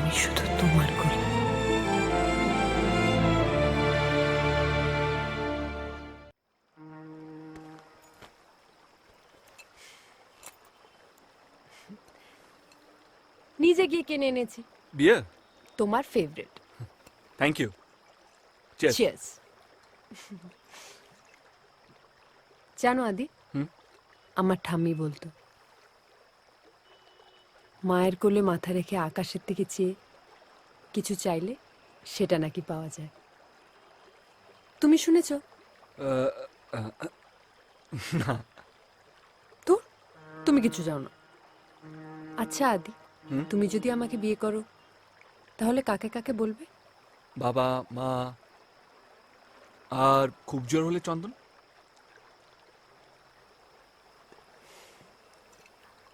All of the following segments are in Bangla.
আমি শুধু তোমার করি। নিজে গিয়ে কিনে এনেছি, বিয়ার? তোমার favourite. Thank you. Cheers. Cheers. জানো আদি, আমার ঠাম্মি বলতো মায়ের কোলে মাথা রেখে আকাশের দিকে চেয়ে কিছু চাইলে সেটা নাকি পাওয়া যায়। তুমি শুনেছ? না। তো তুমি কিছু জানো না। আচ্ছা আদি, তুমি যদি আমাকে বিয়ে করো তাহলে কাকে কাকে বলবে? বাবা, মা, আর খুব জোর হলে চন্দন।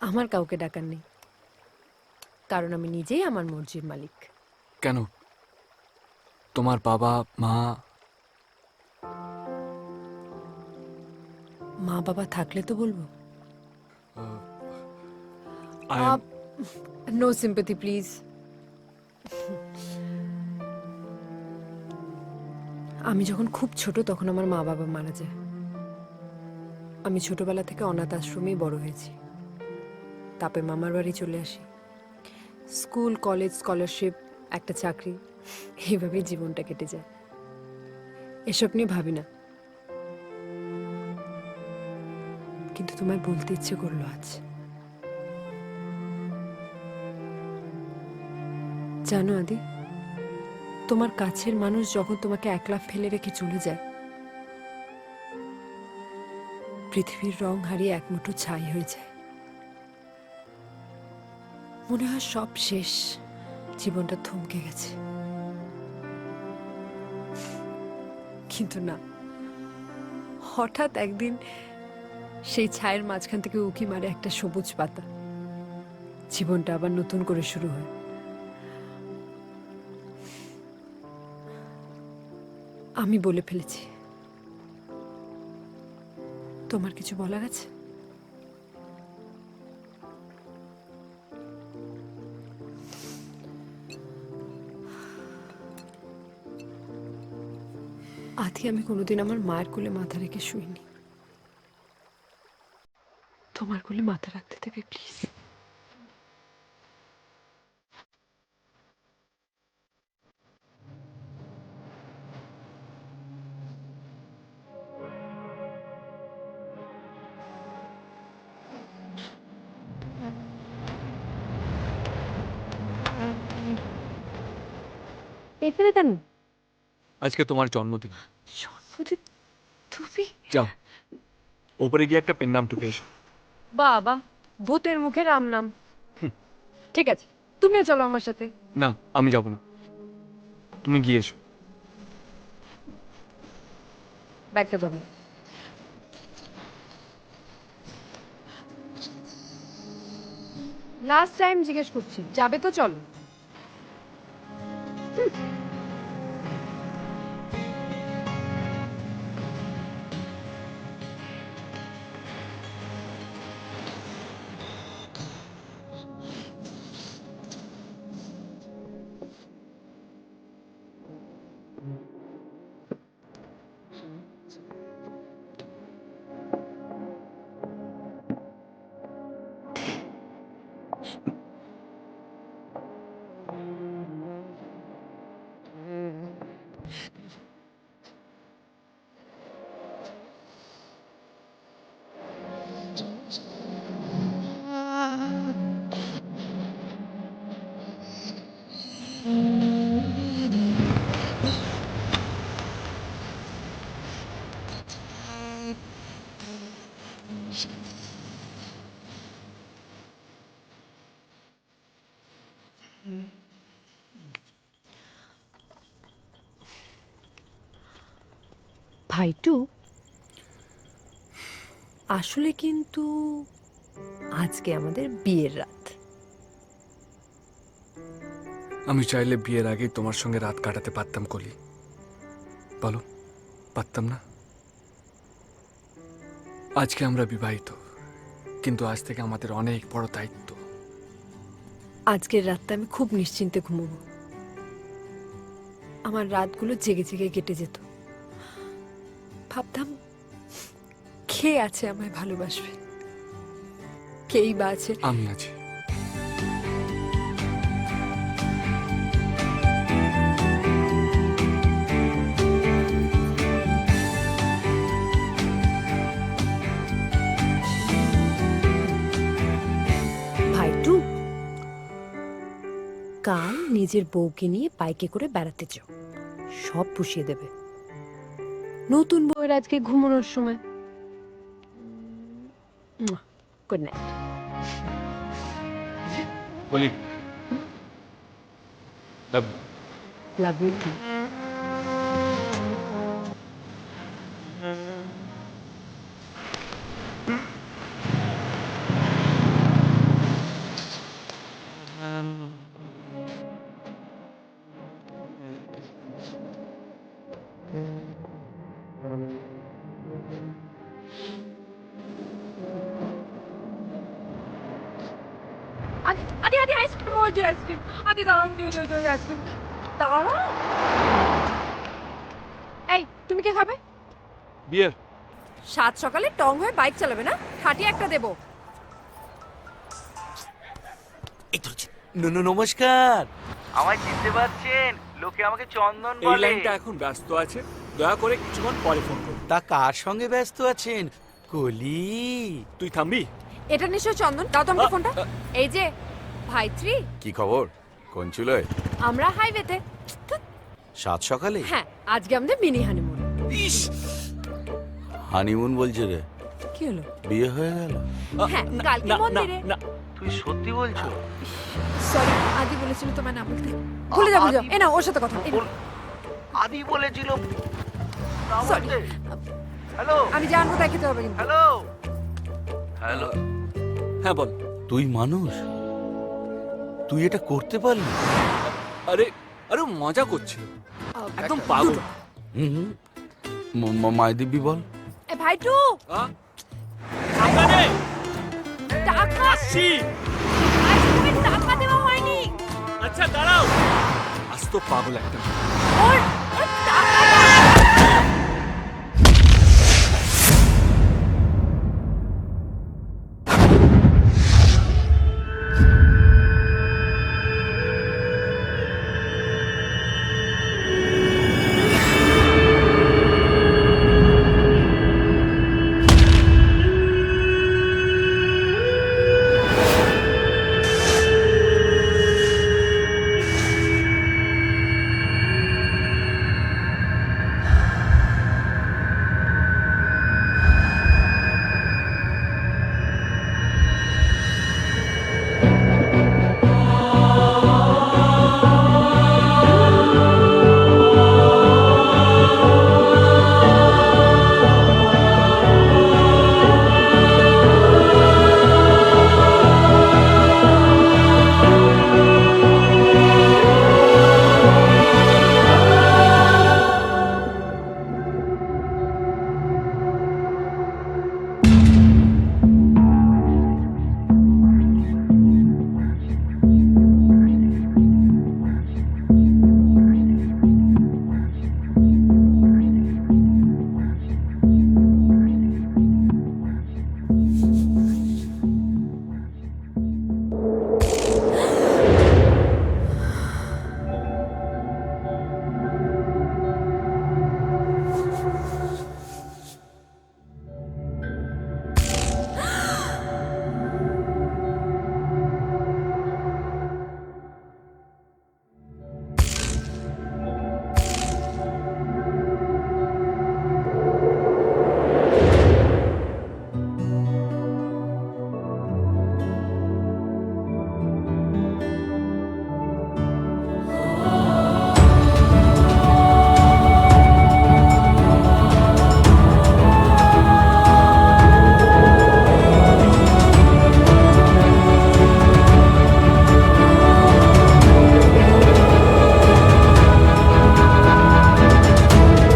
আমার কাউকে ডাকার নেই, কারণ আমি নিজেই আমার মর্জির মালিক। কেন? তোমার বাবা, মা? মা বাবা থাকলে তো বলবো। No sympathy please. আমি যখন খুব ছোট তখন আমার মা বাবা মারা যায়। আমি ছোটবেলা থেকে অনাথ আশ্রমেই বড় হয়েছি। তারপরে মামার বাড়ি চলে আসি। স্কুল, কলেজ, স্কলারশিপ, একটা চাকরি, এইভাবেই জীবনটা কেটে যায়। এসব নিয়ে ভাবি না, কিন্তু তোমায় বলতে ইচ্ছে করলো আজ। জানো আদি, তোমার কাছের মানুষ যখন তোমাকে একলা ফেলে রেখে চলে যায়, পৃথিবীর রং হারিয়ে এক মুঠো ছাই হয়ে যায়। মনে হয় সব শেষ, জীবনটা থমকে গেছে। কিন্তু না, হঠাৎ একদিন সেই ছায়ের মাঝখান থেকে উঁকি মারে একটা সবুজ পাতা। জীবনটা আবার নতুন করে শুরু হয়। আমি বলে ফেলেছি। তোমার কিছু বলার আছে? আদি, আমি কোনোদিন আমার মায়ের কোলে মাথা রেখে শুইনি। তোমার কোলে মাথা রাখতে দেবে প্লিজ? এখানে কেন? আজকে তোমার জন্মদিন। জন্মদিন? তুমি? যাও, ওপরে গিয়ে একটা পেন নাম টুকে এসো। বাবা, ভূতের মুখে রাম নাম। ঠিক আছে, তুমিও চলো আমার সাথে। না, আমি যাব না, তুমি গিয়ে এসো। ব্যাগটা ধরো। লাস্ট টাইম জিজ্ঞেস করছি, যাবে তো চলো। ভাইটু, আসলে কিন্তু আজকে আমাদের বিয়ের রাত। আমি চাইলে বিয়ের আগেই তোমার সঙ্গে রাত কাটাতে পারতাম কলি। বলো, পারতাম না? আজকে আমরা বিবাহিত, কিন্তু আজ থেকে আমাদের অনেক বড় দায়িত্ব। আজকের রাতটা আমি খুব নিশ্চিন্তে ঘুমোবো। আমার রাতগুলো জেগে জেগে কেটে যেত। ভাবতাম কে আছে আমায় ভালোবাসবে, কেই বা আছে। আমি আছি। ভাইটু, কাল নিজের বউকে নিয়ে বাইকে করে বেড়াতে যাও, সব পুষিয়ে দেবে। নতুন বউয়ের আজকে ঘুমানোর সময়। Good night. বলি লাভ ইউ। আদি আদি আইসক্রিম বলছি, আইসক্রিম। আদি দাঁড়ান, আইসক্রিম দাঁড়াও। এই, তুমি কে খাবে? বিয়ের। সাত সকালে টং হয়ে বাইক চালাবে না? খাটিয়ে একটা দেবো। নমস্কার। আমায় চিনতে পারছেন? লোকে আমাকে চন্দন এই বলে। লাইনটা এখন ব্যস্ত আছে, দয়া করে কিছুক্ষণ পরে ফোন করুন। তা কার সঙ্গে ব্যস্ত আছেন? কলি। তুই থামবি? এটা নিশ্চয় চন্দন। দাও তো আমাকে ফোনটা। এই যে ভাইত্রী, কি খবর? কোন চুলোয়? আমরা হাইওয়েতে। সাত সকালে? হ্যাঁ, আজকে আমাদের মিনি হানিমুন। হানিমুন বলছে রে? কি হলো? বিয়ে হয়ে গেল? হ্যাঁ, কালকে মন্দিরে। না, তুই সত্যি বলছো? সরি, আদি বলেছিল তোমার না বলতে। ভুলে যাবো যাও। এ না, ওর সাথে কথা। আদি বলেছিল না সরি, বলতে। হ্যালো আমি জানবো, তাই খেতে হবে কিন্তু। Hello hello. হ্যাঁ বল। তুই মানুষ? তুই এটা করতে পারলি? আরে আরে ও মজা করছিল, একদম পাগল। হুম। মাইদিব্যি বল। এ ভাইটু, আহ? সাবধানে, টাকা। আসছি। আইসক্রিমের টাকা দেওয়া হয়নি। আচ্ছা দাঁড়াও। আজ তো পাগল একটা। ওর